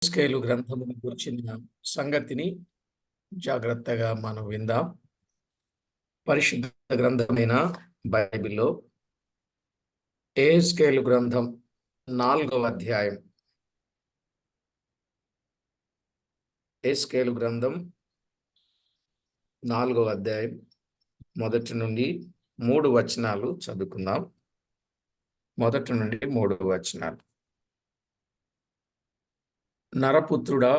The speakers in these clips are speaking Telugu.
స్కేలు గ్రంథమును గురించిన సంగతిని జాగ్రత్తగా మనం విందాం. పరిశుద్ధ గ్రంథమైన బైబిల్లో ఎహెజ్కేలు గ్రంథం 4వ అధ్యాయం. ఎహెజ్కేలు గ్రంథం 4వ అధ్యాయం మొదటి నుండి 3 వచనాలు చదువుకుందాం. మొదటి నుండి 3 వచనాలు. నరపుత్రుడా,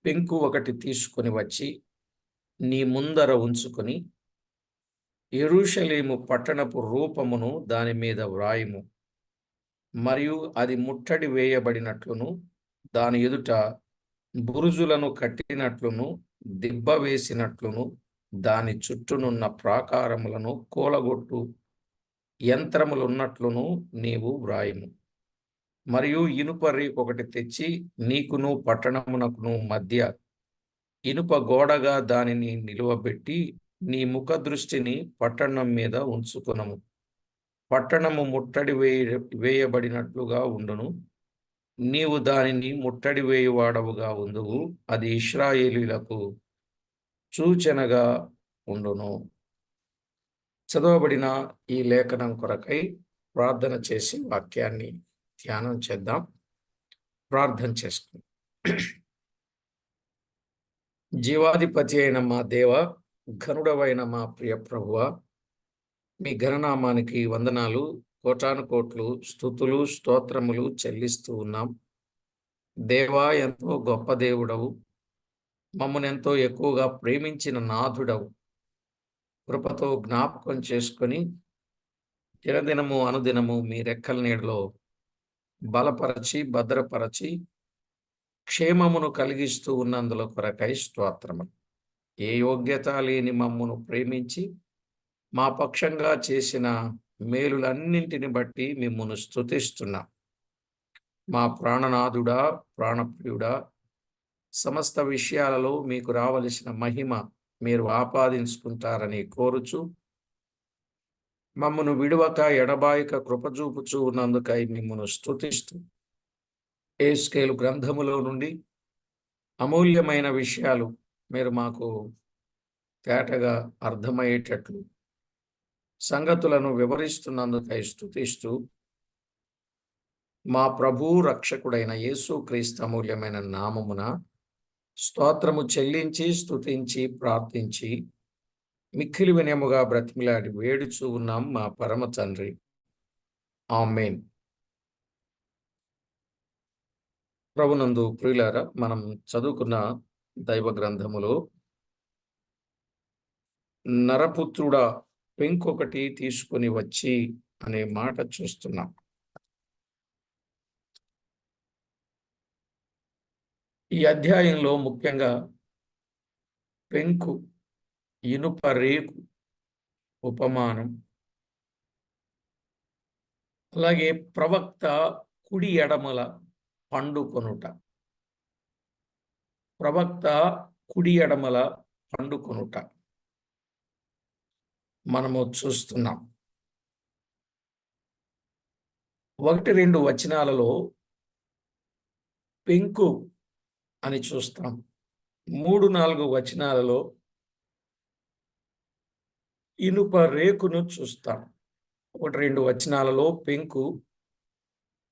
పెంకు ఒకటి తీసుకొని వచ్చి నీ ముందర ఉంచుకొని యెరూషలేము పట్టణపు రూపమును దాని మీద వ్రాయుము. మరియు అది ముట్టడి వేయబడినట్లును దాని ఎదుట బురుజులను కట్టినట్లును దిబ్బ వేసినట్లును దాని చుట్టూనున్న ప్రాకారములను కూలగొట్టు యంత్రములున్నట్లును నీవు వ్రాయుము. మరియు ఇనుప రేకు ఒకటి తెచ్చి నీకును పట్టణమునకును మధ్య ఇనుప గోడగా దానిని నిలువబెట్టి నీ ముఖ దృష్టిని పట్టణం మీద ఉంచుకునము. పట్టణము ముట్టడి వేయబడినట్లుగా ఉండును. నీవు దానిని ముట్టడి వేయువాడవుగా ఉందువు. అది ఇశ్రాయేలీయులకు సూచనగా ఉండును. చదవబడిన ఈ లేఖనం కొరకై ప్రార్థన చేసి వాక్యాన్ని ధ్యానం చేద్దాం. ప్రార్థన చేసుకుందాం. జీవాధిపతి అయిన మా దేవ, ఘనుడవైన మా ప్రియ ప్రభువ, మీ ఘననామానికి వందనాలు, కోటాను కోట్లు స్తుతులు స్తోత్రములు చెల్లిస్తూ ఉన్నాం. దేవా, ఎంతో గొప్ప దేవుడవు, మమ్మల్ని ఎంతో ఎక్కువగా ప్రేమించిన నాథుడవు. కృపతో జ్ఞాపకం చేసుకొని దినదినము అనుదినము మీ రెక్కల నీడలో బలపరచి భద్రపరచి క్షేమమును కలిగిస్తూ ఉన్నందుల కొరకై స్తోత్రము. ఏ యోగ్యత లేని మమ్మును ప్రేమించి మా పక్షంగా చేసిన మేలులన్నింటిని బట్టి మిమ్మును స్తుతిస్తున్నా. మా ప్రాణనాథుడా, ప్రాణప్రియుడా, సమస్త విషయాలలో మీకు రావలసిన మహిమ మీరు ఆపాదించుకుంటారని కోరుచు మమ్మను విడువక ఎడబాయక కృపజూపుచూ ఉన్నందుకై మిమ్మును స్తుతిస్తూ ఎహెజ్కేలు గ్రంథములో నుండి అమూల్యమైన విషయాలు మీరు మాకు తేటగా అర్థమయ్యేటట్లు సంగతులను వివరిస్తున్నందుకై స్తుతిస్తూ మా ప్రభు రక్షకుడైన యేసుక్రీస్తు అమూల్యమైన నామమున స్తోత్రము చెల్లించి స్తుతించి ప్రార్థించి మిక్కిలి వినయముగా బ్రతిమిలాడి వేడుచూ ఉన్నాం మా పరమ తండ్రి. ఆమేన్. ప్రభునందు ప్రియులారా, మనం చదువుకున్న దైవ గ్రంథములో నరపుత్రుడా, పెంకొకటి తీసుకొని వచ్చి అనే మాట చూస్తున్నాం. ఈ అధ్యాయంలో ముఖ్యంగా పెంకు, ఇనుప రేకు ఉపమానం, అలాగే ప్రవక్త కుడి ఎడమల పండుకొనుట. ప్రవక్త కుడి ఎడమల పండుకొనుట మనము చూస్తున్నాం. 1-2 వచనాలలో పెంకు అని చూస్తాం. 3-4 వచనాలలో ఇనుప రేకును చూస్తాం. 1-2 వచనాలలో పెంకు,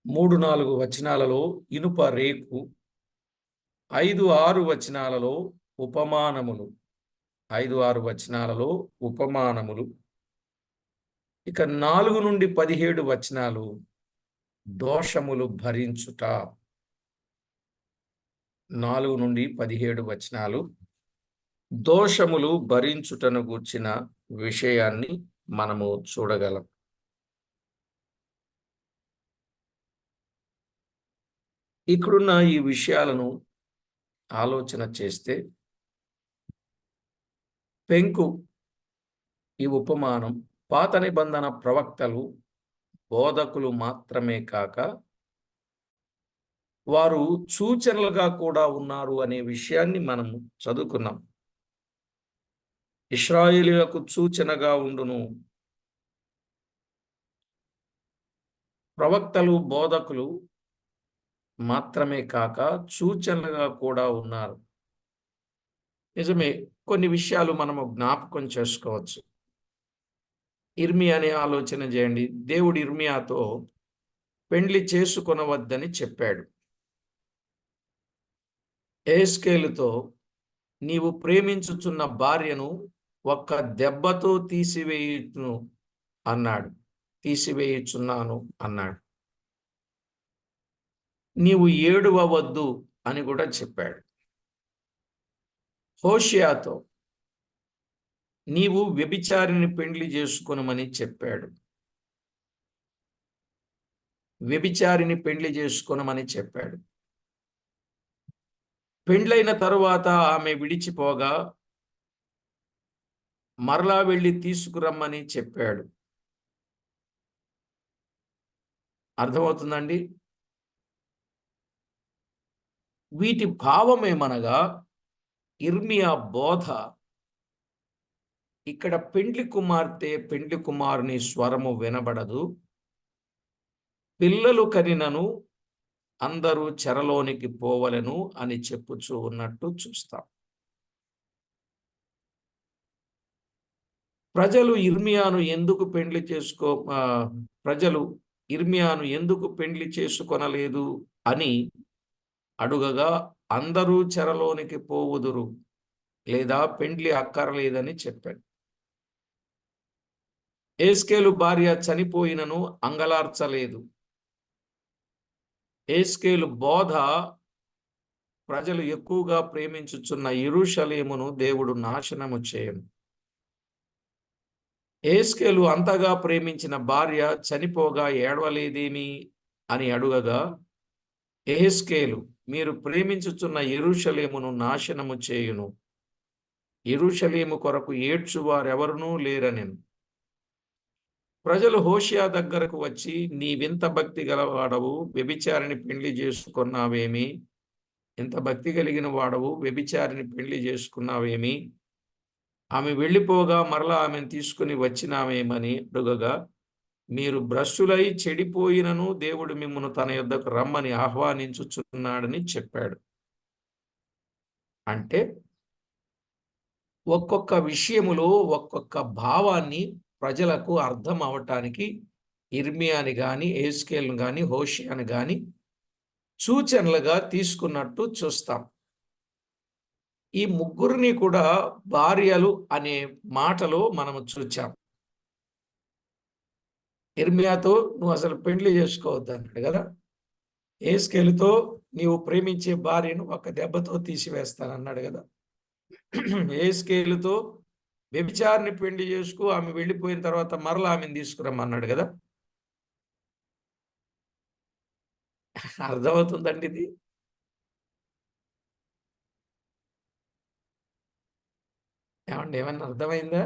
3-4 వచనాలలో ఇనుప రేకు, 5-6 వచనాలలో ఉపమానములు. 5-6 వచనాలలో ఉపమానములు. ఇక 4-17 వచనాలు దోషములు భరించుట. 4-17 వచనాలు దోషములు భరించుటను గూర్చిన విషయాన్ని మనము చూడగలం. ఇక్కడున్న ఈ విషయాలను ఆలోచన చేస్తే పెంకు, ఈ ఉపమానం పాత నిబంధన ప్రవక్తలు, బోధకులు మాత్రమే కాక వారు సూచనలుగా కూడా ఉన్నారు అనే విషయాన్ని మనం చదువుకున్నాం. ఇశ్రాయేలీయులకు సూచనగా ఉండును. ప్రవక్తలు, బోధకులు మాత్రమే కాక సూచనలుగా కూడా ఉన్నారు. నిజమే. కొన్ని విషయాలు మనము జ్ఞాపకం చేసుకోవచ్చు. ఇర్మియాని ఆలోచన చేయండి. దేవుడు ఇర్మియాతో పెండ్లి చేసుకొనవద్దని చెప్పాడు. యెహెజ్కేలుతో నీవు ప్రేమించుచున్న భార్యను ఒక్క దెబ్బతో తీసివేయుచున్నాను అన్నాడు. నీవు ఏడవవద్దు అని కూడా చెప్పాడు. హోషేయతో నీవు వ్యభిచారిని పెండ్లి చేసుకొనమని చెప్పాడు. వ్యభిచారిని పెండ్లి చేసుకొనమని చెప్పాడు. పెండ్లైన తరువాత ఆమె విడిచిపోగా మరలా వెళ్ళి తీసుకురమ్మని చెప్పాడు. అర్థమవుతుందండి? వీటి భావమేమనగా ఇర్మియా బోధ ఇక్కడ పెండ్లి కుమార్తె పెండ్లి కుమారుని స్వరము వినబడదు, పిల్లలు కనినను అందరూ చెరలోనికి పోవలెను అని చెప్పుచూ ఉన్నట్టు చూస్తాం. ప్రజలు ఇర్మియాను ఎందుకు పెండ్లి చేసుకొనలేదు అని అడుగగా అందరూ చెరలోనికి పోవుదురు లేదా పెండ్లి అక్కర్లేదని చెప్పాడు. యెహెజ్కేలు భార్య చనిపోయినను అంగలార్చలేదు. యెహెజ్కేలు బోధ ప్రజలు ఎక్కువగా ప్రేమించుచున్న యెరూషలేమును దేవుడు నాశనము చేయను. యెహెజ్కేలు అంతగా ప్రేమించిన భార్య చనిపోగా ఏడవలేదేమి అని అడుగగా యెహెజ్కేలు మీరు ప్రేమించుచున్న యెరూషలేమును నాశనము చేయును, యెరూషలేము కొరకు ఏడ్చువారెవరునూ లేరనెను. ప్రజలు హోషేయ దగ్గరకు వచ్చి నీవింత భక్తి గలవాడవు, వ్యభిచారిని పెండ్లి చేసుకున్నావేమి? ఇంత భక్తి కలిగిన వాడవు, వ్యభిచారిని పెండ్లి చేసుకున్నావేమి? ఆమె వెళ్ళిపోగా మరలా ఆమెను తీసుకుని వచ్చినావేమని అడుగగా మీరు భ్రష్టులై చెడిపోయినను దేవుడు మిమ్మును తన యొద్దకు రమ్మని ఆహ్వానించుచున్నాడని చెప్పాడు. అంటే ఒక్కొక్క విషయములో ఒక్కొక్క భావాన్ని ప్రజలకు అర్థం అవటానికి ఇర్మియాని గాని, యెహెజ్కేలును గాని, హోషేయను గాని సూచనలుగా తీసుకున్నట్టు చూస్తాం. ఈ ముగ్గురిని కూడా భార్యలు అనే మాటలో మనము చూచాం. ఇర్మియాతో నువ్వు అసలు పెండ్లి చేసుకోవద్దు అన్నాడు కదా. యెహెజ్కేలుతో నీవు ప్రేమించే భార్యను ఒక దెబ్బతో తీసివేస్తానన్నాడు కదా. యెహెజ్కేలుతో వ్యభిచారిని పెండ్లి చేసుకో, ఆమె వెళ్ళిపోయిన తర్వాత మరలా ఆమెను తీసుకురమ్మన్నాడు కదా. అర్థమవుతుందండి ఇది? ఏమండి, ఏమన్నా అర్థమైందా?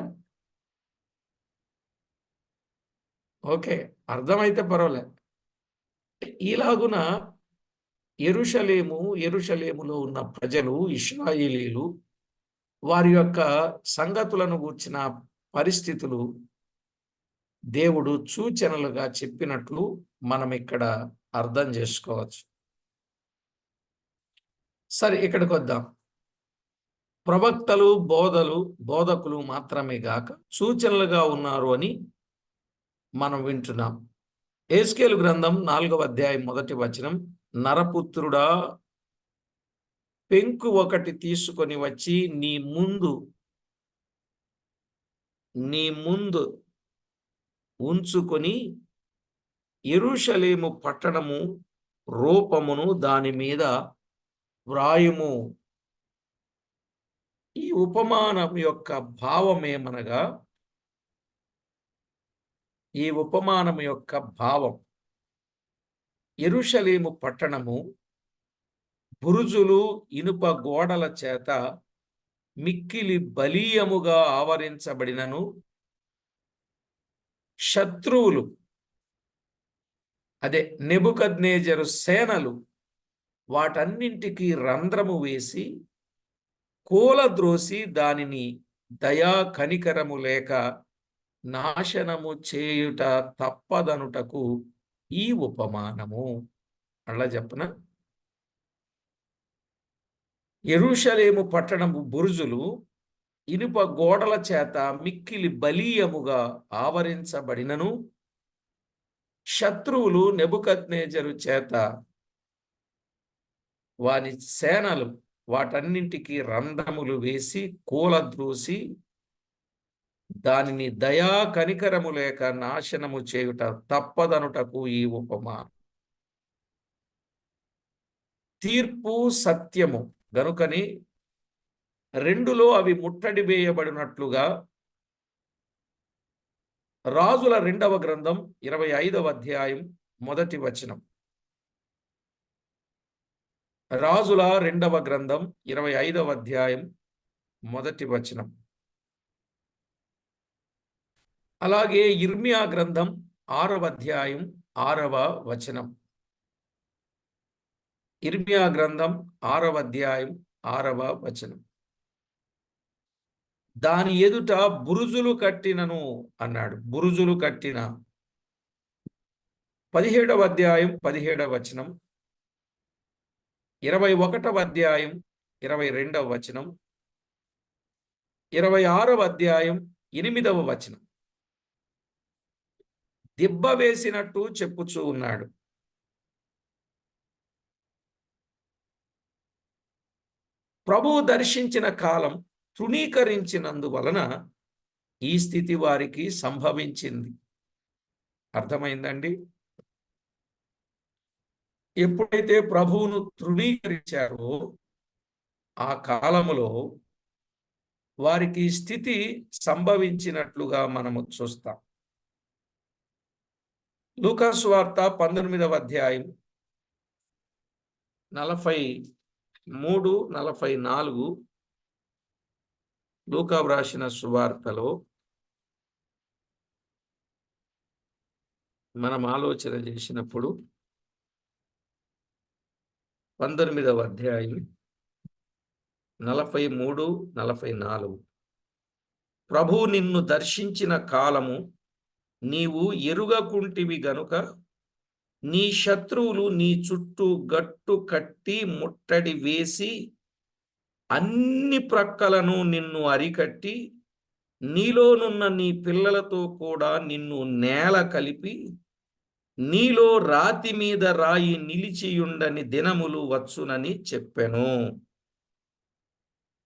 ఓకే, అర్థమైతే పర్వాలే. ఇలాగున యెరూషలేములో ఉన్న ప్రజలు, ఇశ్రాయేలీలు వారి యొక్క సంగతులను గూర్చిన పరిస్థితులు దేవుడు సూచనలుగా చెప్పినట్లు మనం ఇక్కడ అర్థం చేసుకోవచ్చు. సరే, ఇక్కడికి వద్దాం. ప్రవక్తలు, బోధకులు మాత్రమే గాక సూచనలుగా ఉన్నారు అని మనం వింటున్నాం. యెహెజ్కేలు గ్రంథం 4వ అధ్యాయం 1వ వచనం, నరపుత్రుడా, పెంకు ఒకటి తీసుకొని వచ్చి నీ ముందు ఉంచుకొని యెరూషలేము పట్టణము రూపమును దాని మీద వ్రాయుము. ఈ ఉపమానం యొక్క భావమేమనగా, యెరూషలేము పట్టణము బురుజులు, ఇనుప గోడల చేత మిక్కిలి బలీయముగా ఆవరించబడినను శత్రువులు, అదే నెబుకద్నెజరు సేనలు వాటన్నింటికి రంధ్రము వేసి కూలద్రోసి దానిని దయా కనికరము లేక నాశనము చేయుట తప్పదనుటకు ఈ ఉపమానము. అలా చెప్పన, యెరూషలేము పట్టణము బురుజులు ఇనుప గోడల చేత మిక్కిలి బలీయముగా ఆవరించబడినను, శత్రువులు నెబుకద్నెజరు చేత వాని సేనలు వాటన్నింటికి రంధ్రములు వేసి కూలద్రోసి దానిని దయా కనికరము లేక నాశనము చేయుట తప్పదనుటకు ఈ ఉపమా. తీర్పు సత్యము గనుకని రెండులో అవి ముట్టడి వేయబడినట్లుగా. రాజుల 2వ గ్రంథం 25వ అధ్యాయం 1వ వచనం. రాజుల 2వ గ్రంథం 25వ అధ్యాయం 1వ వచనం. అలాగే ఇర్మియా గ్రంథం 6వ అధ్యాయం 6వ వచనం. ఇర్మియా గ్రంథం 6వ అధ్యాయం 6వ వచనం. దాని ఎదుట బురుజులు కట్టినను అన్నాడు. బురుజులు కట్టిన. 17వ అధ్యాయం 17వ వచనం. 21వ అధ్యాయం 22వ వచనం. 26వ అధ్యాయం 8వ వచనం. దిబ్బ వేసినట్టు చెప్పుచూ ఉన్నాడు. ప్రభువు దర్శించిన కాలం తృణీకరించినందువలన ఈ స్థితి వారికి సంభవించింది. అర్థమైందండి? ఎప్పుడైతే ప్రభువును తృణీకరించారో ఆ కాలములో వారికి స్థితి సంభవించినట్లుగా మనము చూస్తాం. లూకా సువార్త 19వ అధ్యాయం 43, 44. లూకా వ్రాసిన సువార్తలో మనం ఆలోచన చేసినప్పుడు 19వ అధ్యాయం 43, 44. ప్రభువు నిన్ను దర్శించిన కాలము నీవు ఎరుగకుంటివి గనుక నీ శత్రువులు నీ చుట్టూ గట్టు కట్టి ముట్టడి వేసి అన్ని ప్రక్కలను నిన్ను అరికట్టి నీలోనున్న నీ పిల్లలతో కూడా నిన్ను నేల కలిపి నీలో రాతి మీద రాయి నిలిచియుండని దినములు వచ్చునని చెప్పెను.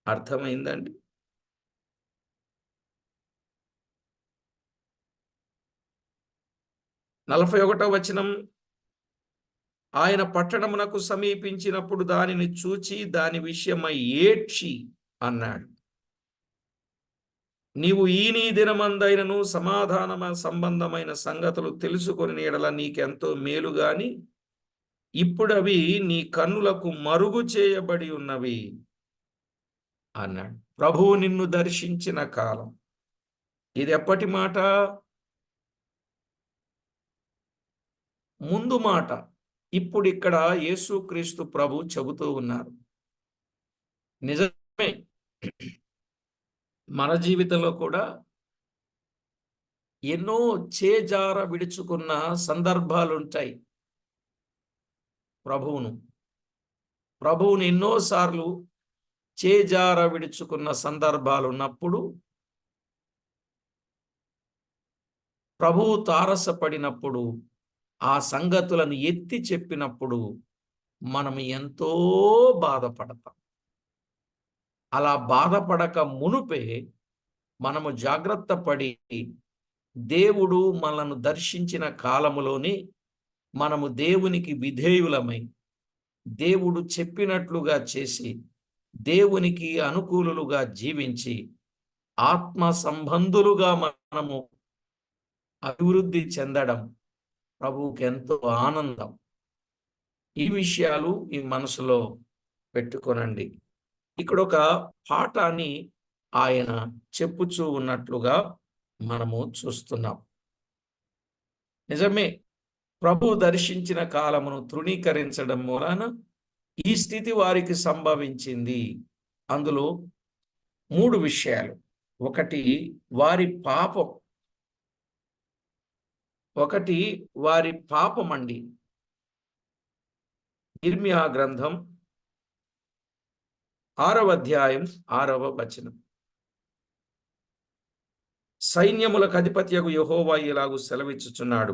అర్థమైందండి? నలభై 41వ వచనం. ఆయన పట్టణమునకు సమీపించినప్పుడు దానిని చూచి దాని విషయమై ఏడ్చి అన్నాడు, నీవు ఈ నీ దినమందైనను సమాధాన సంబంధమైన సంగతులు తెలుసుకొని ఎడల నీకెంతో మేలు గాని ఇప్పుడు అవి నీ కన్నులకు మరుగు చేయబడి ఉన్నవి అన్నాడు. ప్రభువు నిన్ను దర్శించిన కాలం. ఇది ఎప్పటి మాట? ముందు మాట. ఇప్పుడు ఇక్కడ యేసుక్రీస్తు ప్రభు చెబుతూ ఉన్నారు. నిజమే, మన జీవితంలో కూడా ఎన్నో చేజార విడుచుకున్న సందర్భాలుంటాయి. ప్రభువును ఎన్నోసార్లు చేజార విడుచుకున్న సందర్భాలు ఉన్నప్పుడు, ప్రభువు తారసపడినప్పుడు, ఆ సంగతులను ఎత్తి చెప్పినప్పుడు మనం ఎంతో బాధపడతాం. అలా బాధపడక మునుపే మనము జాగ్రత్త పడి దేవుడు మనను దర్శించిన కాలములోనే మనము దేవునికి విధేయులమై దేవుడు చెప్పినట్లుగా చేసి దేవునికి అనుకూలులుగా జీవించి ఆత్మ సంబంధులుగా మనము అభివృద్ధి చెందడం ప్రభువుకి ఎంతో ఆనందం. ఈ విషయాలు ఈ మనసులో పెట్టుకోనండి. ఇక్కడ ఒక పాఠాన్ని ఆయన చెప్పుచూ ఉన్నట్లుగా మనము చూస్తున్నాం. నిజమే, ప్రభువు దర్శించిన కాలమును తృణీకరించడం మూలాన ఈ స్థితి వారికి సంభవించింది. అందులో 3 విషయాలు. ఒకటి వారి పాపం అండి. ఇర్మియా గ్రంథం 6వ అధ్యాయం 6వ వచనం. సైన్యములకు అధిపత్యగు యెహోవా ఇలాగు సెలవిచ్చుచున్నాడు,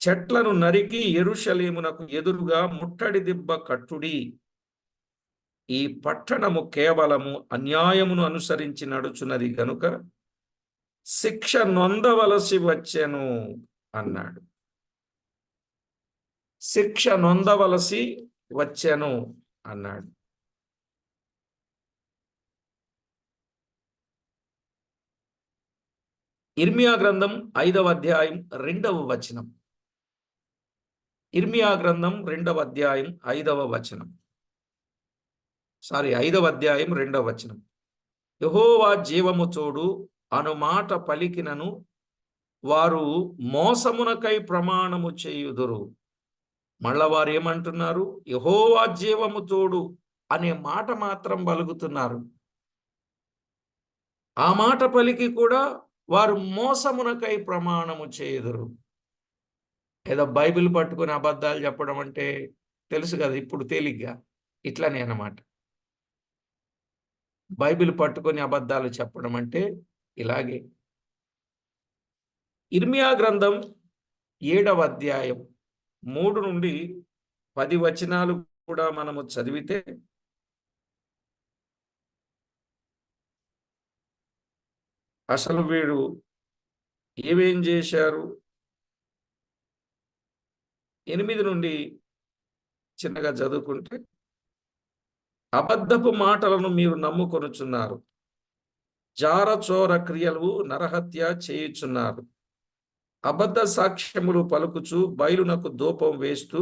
చెట్లను నరికి యెరూషలేమునకు ఎదురుగా ముట్టడి దిబ్బ కట్టుడి. ఈ పట్టణము కేవలము అన్యాయమును అనుసరించి నడుచున్నది గనుక శిక్ష నొందవలసి వచ్చెను అన్నాడు. శిక్ష నొందవలసి వచ్చెను అన్నాడు. ఇర్మియా గ్రంథం 5వ అధ్యాయం 2వ వచనం. ఇర్మియా గ్రంథం 2వ అధ్యాయం 5వ వచనం. 5వ అధ్యాయం 2వ వచనం. యెహోవా జీవము తోడు అను మాట పలికినను వారు మోసమునకై ప్రమాణము చేయుదురు. మళ్ళా వారు ఏమంటున్నారు? యెహోవా జీవము తోడు అనే మాట మాత్రం పలుకుతున్నారు. ఆ మాట పలికి కూడా వారు మోసమునకై ప్రమాణము చేయుదురు. ఏదో బైబిల్ పట్టుకుని అబద్ధాలు చెప్పడం అంటే తెలుసు కదా, ఇప్పుడు తేలిగ్గా ఇట్లనే అన్నమాట. బైబిల్ పట్టుకొని అబద్ధాలు చెప్పడం అంటే ఇలాగే. ఇర్మియా గ్రంథం 7వ అధ్యాయం 3 నుండి 10 వచనాలు కూడా మనము చదివితే అసలు వీడు ఏమేం చేశారు? 8 నుండి చిన్నగా చదువుకుంటే, అబద్ధపు మాటలను మీరు నమ్ముకొనుచున్నారు, జారచోర క్రియలు నరహత్య చేయుచున్నారు, అబద్ధ సాక్ష్యములు పలుకుచు బయలునకు ధూపం వేస్తూ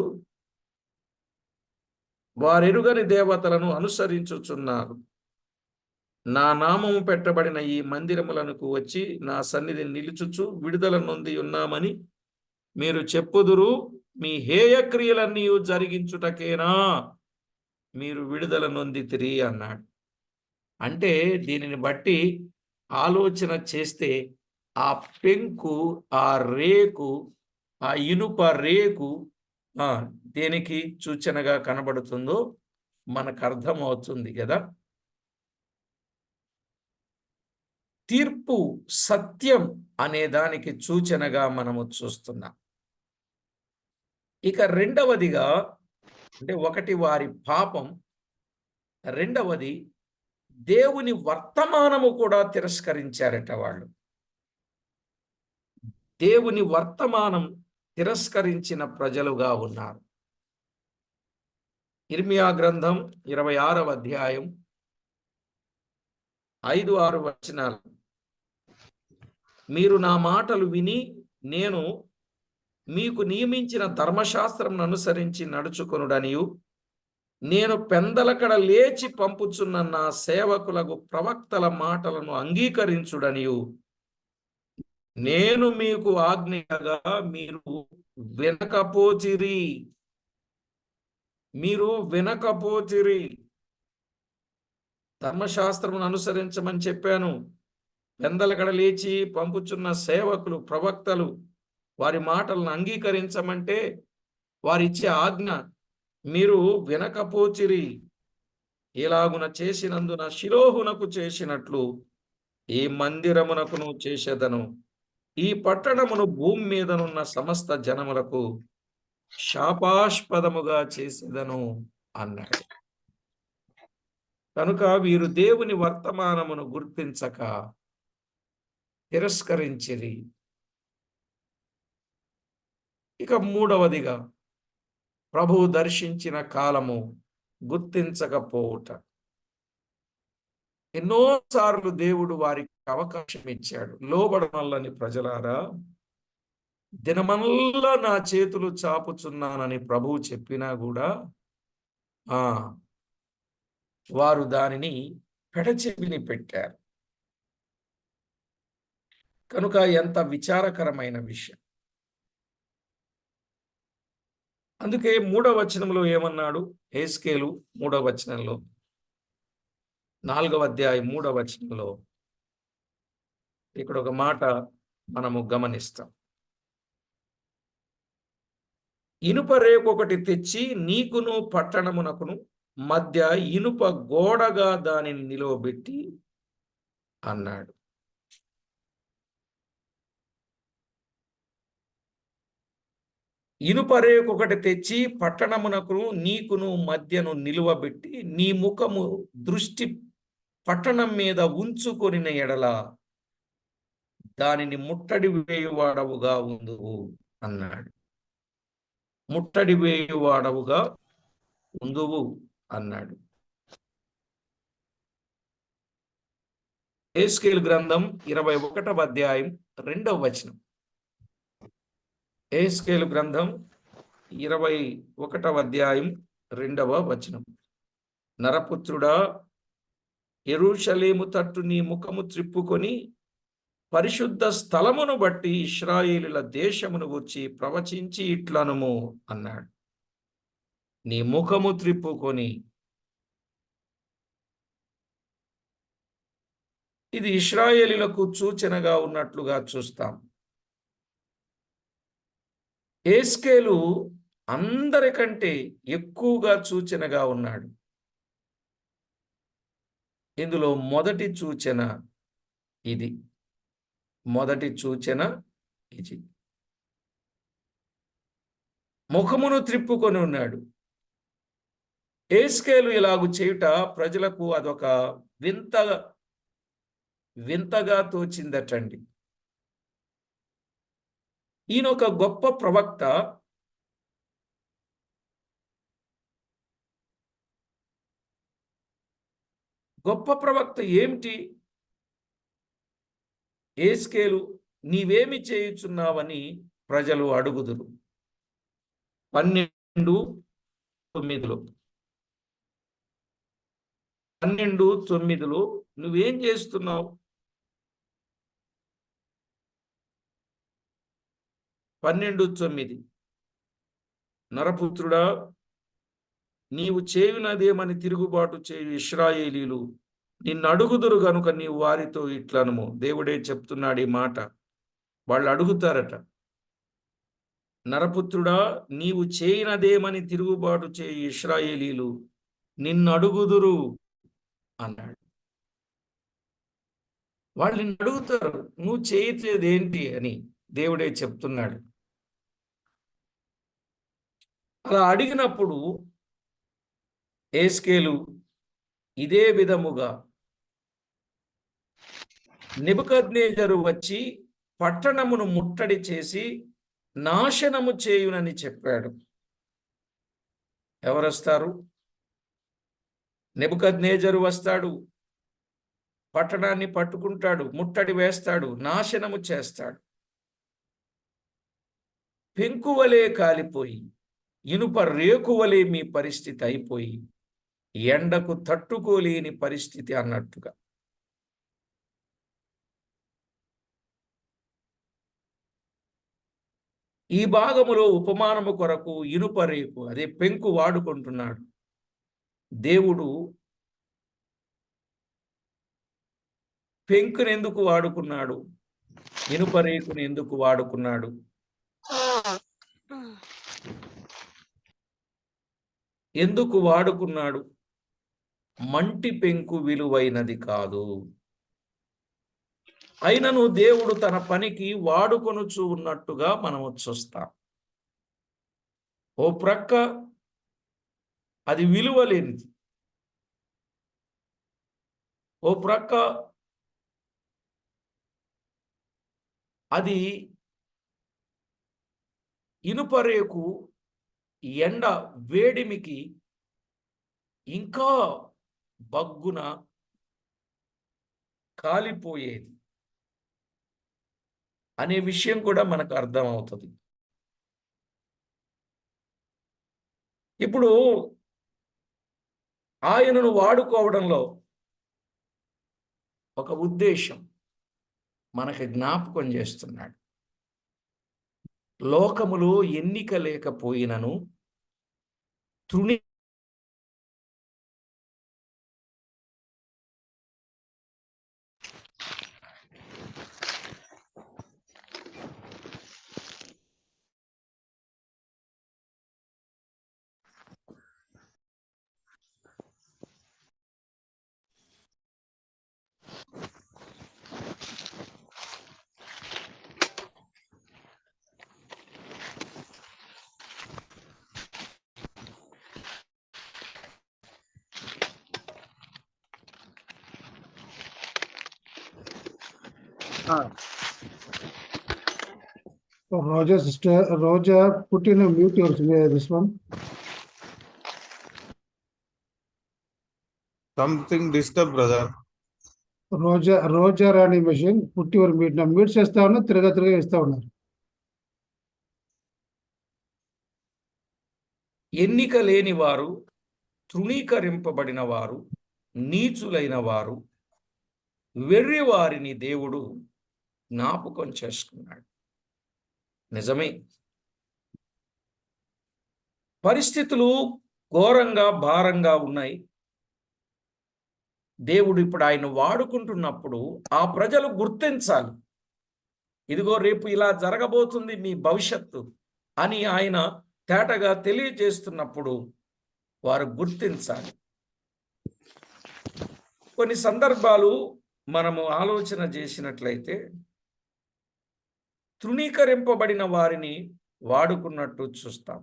వారెరుగని దేవతలను అనుసరించుచున్నారు. నా నామము పెట్టబడిన ఈ మందిరములకు వచ్చి నా సన్నిధి నిలుచుచు విడుదల నొంది ఉన్నామని మీరు చెప్పుదురు. మీ హేయ క్రియలన్నీ జరిగించుటకేనా మీరు విడుదల నొందితిరి అన్నాడు. అంటే దీనిని బట్టి ఆలోచన చేస్తే ఆ పెంకు, ఆ రేకు, ఆ ఇనుప రేకు దేనికి సూచనగా కనబడుతుందో మనకు అర్థమవుతుంది కదా. తీర్పు, సత్యం అనే దానికి సూచనగా మనము చూస్తున్నాం. ఇక రెండవదిగా, అంటే ఒకటి వారి పాపం, రెండవది దేవుని వర్తమానము కూడా తిరస్కరించారట వాళ్ళు. దేవుని వర్తమానం తిరస్కరించిన ప్రజలుగా ఉన్నారు. ఇర్మియా గ్రంథం 26వ అధ్యాయం 5-6 వచనాలు. మీరు నా మాటలు విని నేను మీకు నియమించిన ధర్మశాస్త్రం అనుసరించి నడుచుకొనుడనియు, నేను పెందలకడ లేచి పంపుచున్న నా సేవకులకు ప్రవక్తల మాటలను అంగీకరించుడనియు నేను మీకు ఆజ్ఞగా మీరు వినకపోతిరి. ధర్మశాస్త్రమును అనుసరించమని చెప్పాను. పెందలకడ లేచి పంపుచున్న సేవకులు, ప్రవక్తలు వారి మాటలను అంగీకరించమంటే వారిచ్చే ఆజ్ఞ మీరు వినకపోతిరి. ఇలాగున చేసినందున షిలోహునకు చేసినట్లు ఈ మందిరమునకును చేసేదను, ఈ పట్టణమును భూమి మీదనున్న సమస్త జనములకు శాపాస్పదముగా చేసేదను అన్నాడు. కనుక వీరు దేవుని వర్తమానమును గుర్తించక తిరస్కరించిరి. ఇక మూడవదిగా, ప్రభువు దర్శించిన కాలము గుర్తించకపోవుట. ఎన్నోసార్లు దేవుడు వారికి అవకాశం ఇచ్చాడు. లోబడనల్లని ప్రజలారా, దినమల్లా నా చేతులు చాపుచున్నానని ప్రభువు చెప్పినా కూడా వారు దానిని పెడచెవిని పెట్టారు. కనుక ఎంత విచారకరమైన విషయం. అందుకే 3వ వచనంలో ఏమన్నాడు? హెస్కేలు 3వ వచనంలో, 4వ అధ్యాయం 3వ వచనంలో ఇక్కడ ఒక మాట మనము గమనిస్తాం. ఇనుప రేకు ఒకటి తెచ్చి నీకును పట్టణమునకును మధ్య ఇనుప గోడగా దానిని నిలవబెట్టి అన్నాడు. ఇనుప రేకు ఒకటి తెచ్చి పట్టణమునకు నీకును మధ్యను నిలువబెట్టి నీ ముఖము దృష్టి పట్టణం మీద ఉంచుకొనిన ఎడల దానిని ముట్టడి వేయువాడవుగా ఉందువు అన్నాడు. ముట్టడి వేయువాడవుగా ఉందువు అన్నాడు. యెహెజ్కేలు గ్రంథం 21వ అధ్యాయం 2వ వచనం. యెహెజ్కేలు గ్రంథం 21వ అధ్యాయం 2వ వచనం. నరపుత్రుడా, యెరూషలేము తట్టు నీ ముఖము త్రిప్పుకొని పరిశుద్ధ స్థలమును బట్టి ఇశ్రాయేలుల దేశమును గూర్చి ప్రవచించి ఇట్లనుము అన్నాడు. నీ ముఖము త్రిప్పుకొని. ఇది ఇశ్రాయేలీలకు సూచనగా ఉన్నట్లుగా చూస్తాం. యెహెజ్కేలు అందరికంటే ఎక్కువగా సూచనగా ఉన్నాడు. ఇందులో మొదటి సూచన ఇది. మొదటి సూచన ఇది. ముఖమును త్రిప్పుకొని ఉన్నాడు. యెహెజ్కేలు ఇలాగు చేయుట ప్రజలకు అదొక వింతగా తోచిందటండి. ఈయన ఒక గొప్ప ప్రవక్త. గొప్ప ప్రవక్త ఏమిటి? యెహెజ్కేలు నీవేమి చేయుచున్నావని ప్రజలు అడుగుదురు. 12:9 నువ్వేం చేస్తున్నావు? 12:9 నరపుత్రుడా, నీవు చేయునదేమని తిరుగుబాటు చేయు ఇశ్రాయేలీలు నిన్ను అడుగుదురు గనుక నీవు వారితో ఇట్లనుము. దేవుడే చెప్తున్నాడు ఈ మాట. వాళ్ళు అడుగుతారట. నరపుత్రుడా, నీవు చేయనదేమని తిరుగుబాటు చేయు ఇశ్రాయేలీలు నిన్ను అడుగుదురు అన్నాడు. వాళ్ళు నిన్ను అడుగుతారు, నువ్వు చేయట్లేదేంటి అని దేవుడే చెప్తున్నాడు. అలా అడిగినప్పుడు యెహెజ్కేలు ఇదే విధముగా నెబుకద్నెజరు వచ్చి పట్టణమును ముట్టడి చేసి నాశనము చేయునని చెప్పాడు. ఎవరొస్తారు? నెబుకద్నెజరు వస్తాడు, పట్టణాన్ని పట్టుకుంటాడు, ముట్టడి వేస్తాడు, నాశనము చేస్తాడు. పెంకువలే కాలిపోయి ఇనుప రేకువలే మీ పరిస్థితి అయిపోయి ఎండకు తట్టుకోలేని పరిస్థితి అన్నట్టుగా. ఈ భాగములో ఉపమానము కొరకు ఇనుప రేకు, అదే పెంకు వాడుకుంటున్నాడు. దేవుడు పెంకుని ఎందుకు వాడుకున్నాడు? ఇనుప రేకుని ఎందుకు వాడుకున్నాడు? ఎందుకు వాడుకున్నాడు? మంటి పెంకు విలువైనది కాదు. అయినను దేవుడు తన పనికి వాడుకొనుచు ఉన్నట్టుగా మనము చూస్తాం. ఓ ప్రక్క అది విలువలేనిది, ఓ ప్రక్క అది ఇనుప రేకు ఎండ వేడిమికి ఇంకా బగ్గున కాలిపోయేది అనే విషయం కూడా మనకు అర్థమవుతుంది. ఇప్పుడు ఆయనను వాడుకోవడంలో ఒక ఉద్దేశం మనకి జ్ఞాపకం చేస్తున్నాడు. లోకములో ఎన్నిక లేకపోయినను తృణి Roger, sister, Roger, put in a mute this one. Something disturb, brother. Roger animation, put your mute. Now mute చేస్తా ఉన్నా తిరగా ఇస్తా ఉన్నారు. ఎన్నిక లేని వారు, తృణీకరింపబడిన వారు, నీచులైన వారు, వెర్రి వారిని దేవుడు జ్ఞాపకం చేసుకున్నాడు. నిజమే, పరిస్థితులు ఘోరంగా భారంగా ఉన్నాయి. దేవుడు ఇప్పుడు ఆయన వాడుకుంటున్నప్పుడు ఆ ప్రజలు గుర్తించాలి, ఇదిగో రేపు ఇలా జరగబోతుంది మీ భవిష్యత్తు అని ఆయన తేటగా తెలియజేస్తున్నప్పుడు వారు గుర్తించాలి. కొన్ని సందర్భాలు మనము ఆలోచన చేసినట్లయితే తృణీకరింపబడిన వారిని వాడుకున్నట్టు చూస్తాం.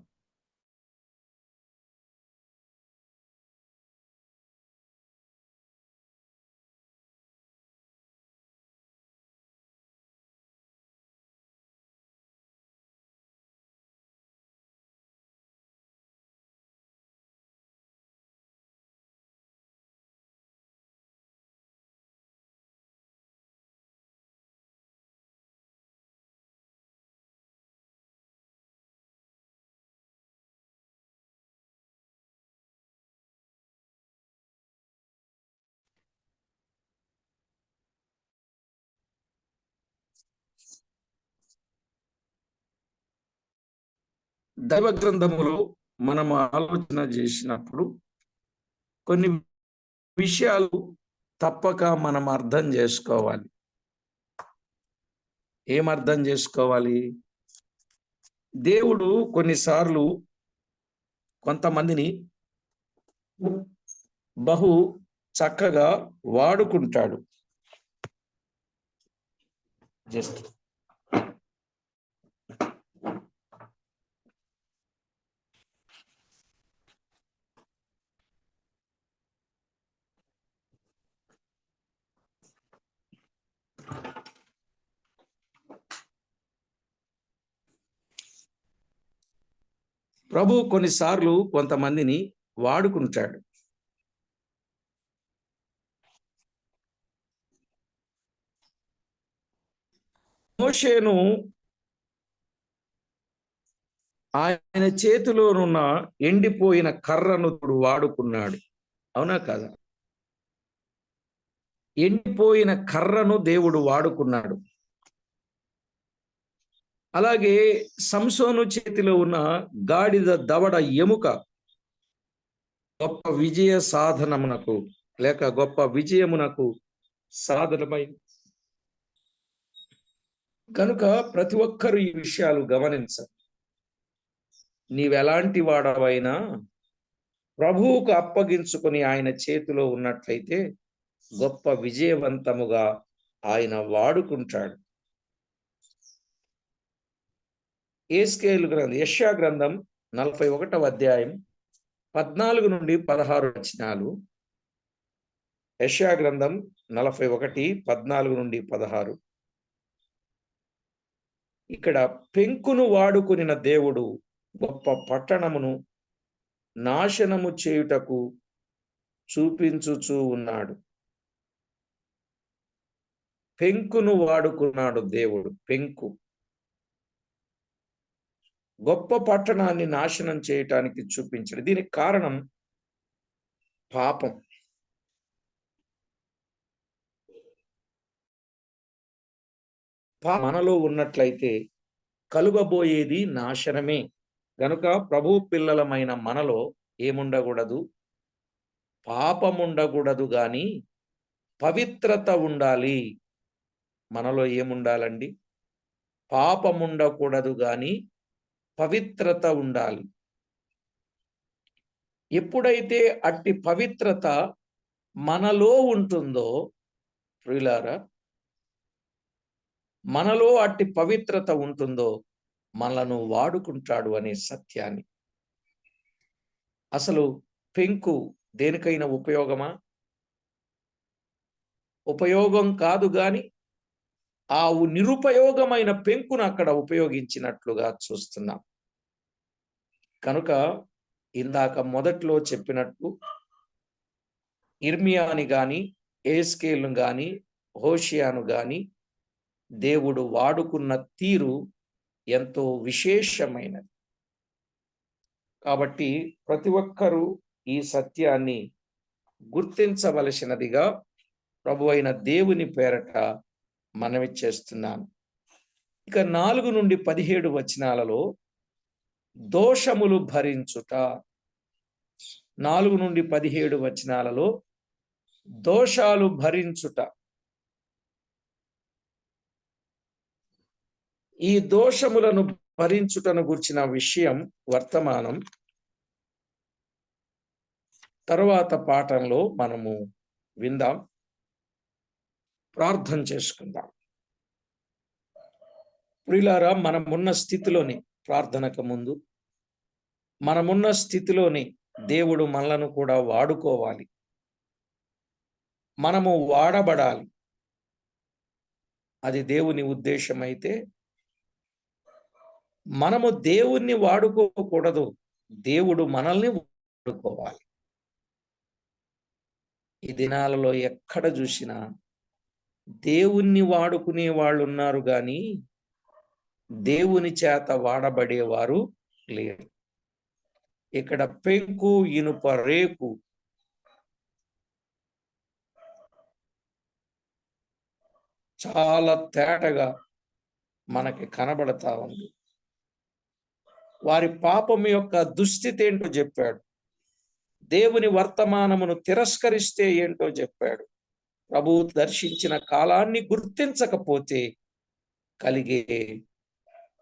దైవ గ్రంథములో మనం ఆలోచన చేసినప్పుడు కొన్ని విషయాలు తప్పక మనం అర్థం చేసుకోవాలి. ఏం అర్థం చేసుకోవాలి? దేవుడు కొన్నిసార్లు కొంతమందిని బహు చక్కగా వాడుకుంటాడు. జస్ట్ ప్రభు కొన్నిసార్లు కొంతమందిని వాడుకుంటాడు. మోషేను ఆయన చేతిలోనున్న ఎండిపోయిన కర్రను వాడుకున్నాడు. అవునా కాదా? ఎండిపోయిన కర్రను దేవుడు వాడుకున్నాడు. అలాగే సంసోను చేతిలో ఉన్న గాడిద దవడ ఎముక గొప్ప విజయ సాధనమునకు లేక గొప్ప విజయమునకు సాధనమై కనుక ప్రతి ఒక్కరు ఈ విషయాలు గమనించాలి. నీవెలాంటి వాడవైనా ప్రభువుకు అప్పగించుకొని ఆయన చేతిలో ఉన్నట్లయితే గొప్ప విజయవంతముగా ఆయన వాడుకుంటాడు. ఏస్కేలు గ్రంథం, యెషయా గ్రంథం 41వ అధ్యాయం 14 నుండి 16 వచనాలు. యెషయా గ్రంథం 41, 14 నుండి 16. ఇక్కడ పెంకును వాడుకునిన దేవుడు గొప్ప పట్టణమును నాశనము చేయుటకు చూపించుచూ ఉన్నాడు. పెంకును వాడుకున్నాడు దేవుడు. పెంకు గొప్ప పట్టణాన్ని నాశనం చేయటానికి చూపించాడు. దీనికి కారణం పాపం. మనలో ఉన్నట్లయితే కలుగబోయేది నాశనమే. గనుక ప్రభు పిల్లలమైన మనలో ఏముండకూడదు? పాపం ఉండకూడదు, గాని పవిత్రత ఉండాలి. మనలో ఏముండాలండి? పాపం ఉండకూడదు, గాని పవిత్రత ఉండాలి. ఎప్పుడైతే అట్టి పవిత్రత మనలో ఉంటుందో ప్రియులారా, మనలో అట్టి పవిత్రత ఉంటుందో మనలను వాడుకుంటాడు అనే సత్యాన్ని. అసలు పెంకు దేనికైనా ఉపయోగమా? ఉపయోగం కాదు, గాని ఆ నిరుపయోగమైన పెంకును అక్కడ ఉపయోగించినట్లుగా చూస్తున్నాం. కనుక ఇందాక మొదట్లో చెప్పినట్టు ఇర్మియాని గాని, ఏస్కేలును గాని, హోషియాను గాని దేవుడు వాడుకున్న తీరు ఎంతో విశేషమైనది. కాబట్టి ప్రతి ఒక్కరూ ఈ సత్యాన్ని గుర్తించవలసినదిగా ప్రభువైన దేవుని పేరట మనవి చేస్తున్నాను. ఇక 4 నుండి 17 వచనాలలో దోషములు భరించుట. 4 నుండి 17 వచనాలలో దోషాలు భరించుట. ఈ దోషములను భరించుటను గుర్చిన విషయం వర్తమానం తరువాత పాఠంలో మనము విందాం, ప్రార్థన చేసుకుందాం. ప్రియులారా, మనమున్న స్థితిలోని ప్రార్థనకు ముందు మనమున్న స్థితిలోని దేవుడు మనలను కూడా వాడుకోవాలి, మనము వాడబడాలి. అది దేవుని ఉద్దేశం అయితే మనము దేవుణ్ణి వాడుకోకూడదు, దేవుడు మనల్ని వాడుకోవాలి. ఈ దినాలలో ఎక్కడ చూసినా దేవుణ్ణి వాడుకునే వాళ్ళు ఉన్నారు కానీ దేవుని చేత వాడబడేవారు లేరు. ఇక్కడ పెంకు ఇనుప రేకు చాలా తేటగా మనకి కనబడతా ఉంది. వారి పాపం యొక్క దుస్థితి ఏంటో చెప్పాడు, దేవుని వర్తమానమును తిరస్కరిస్తే ఏంటో చెప్పాడు, ప్రభువు దర్శించిన కాలాన్ని గుర్తించకపోతే కలిగే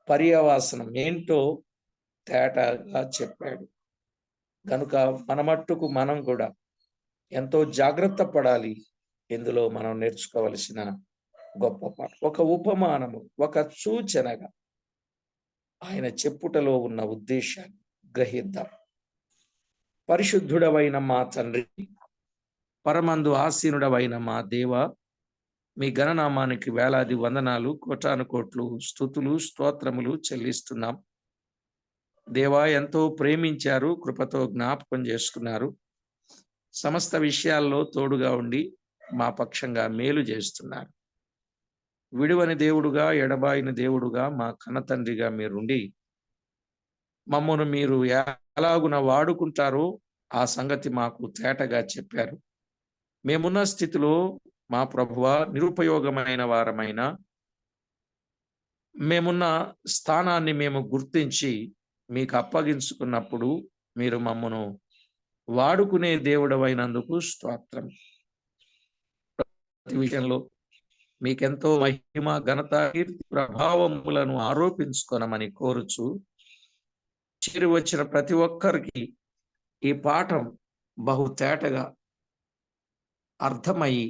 పర్యవసానం ఏంటో తేటగా చెప్పాడు. కనుక మన మట్టుకు మనం కూడా ఎంతో జాగ్రత్త పడాలి. ఇందులో మనం నేర్చుకోవలసిన గొప్ప పాఠం, ఒక ఉపమానము, ఒక సూచనగా ఆయన చెప్పుటలో ఉన్న ఉద్దేశాన్ని గ్రహిద్దాం. పరిశుద్ధుడవైన మా తండ్రి, పరమందు ఆసీనుడవైన మా దేవ, మీ ఘననామానికి వేలాది వందనాలు, కోటాను కోట్లు స్తుతులు స్తోత్రములు చెల్లిస్తున్నాం. దేవా, ఎంతో ప్రేమించారు, కృపతో జ్ఞాపకం చేసుకున్నారు, సమస్త విషయాల్లో తోడుగా ఉండి మా పక్షంగా మేలు చేస్తున్నారు. విడువని దేవుడుగా, ఎడబాయిన దేవుడుగా, మా కన్నతండ్రిగా మీరుండి మమ్మను మీరు ఎలాగున వాడుకుంటారో ఆ సంగతి మాకు తేటగా చెప్పారు. మేమున్న స్థితిలో మా ప్రభువా, నిరుపయోగమైన వారమైన మేమున్న స్థానాన్ని మేము గుర్తించి మీకు అప్పగించుకున్నప్పుడు మీరు మమ్మను వాడుకునే దేవుడవైనందుకు స్తోత్రం. ప్రతి విషయంలో మీకెంతో మహిమ, ఘనత, కీర్తి, ప్రభావములను ఆరోపించుకొనమని కోరుచు, చేరి వచ్చిన ప్రతి ఒక్కరికి ఈ పాఠం బహు తేటగా అర్థమయ్యి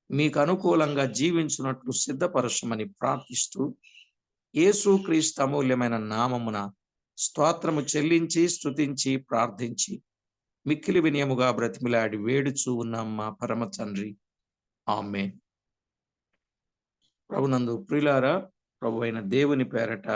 మీకు అనుకూలంగా జీవించున్నట్లు సిద్ధపరచమని ప్రార్థిస్తూ, యేసుక్రీస్తు అమూల్యమైన నామమున స్తోత్రము చెల్లించి స్తుతించి ప్రార్థించి మిక్కిలి వినయముగా బ్రతిమిలాడి వేడుచూ ఉన్నాం మా పరమ తండ్రి, ఆమేన్. ప్రభునందు ప్రియులారా, ప్రభు అయిన దేవుని పేరట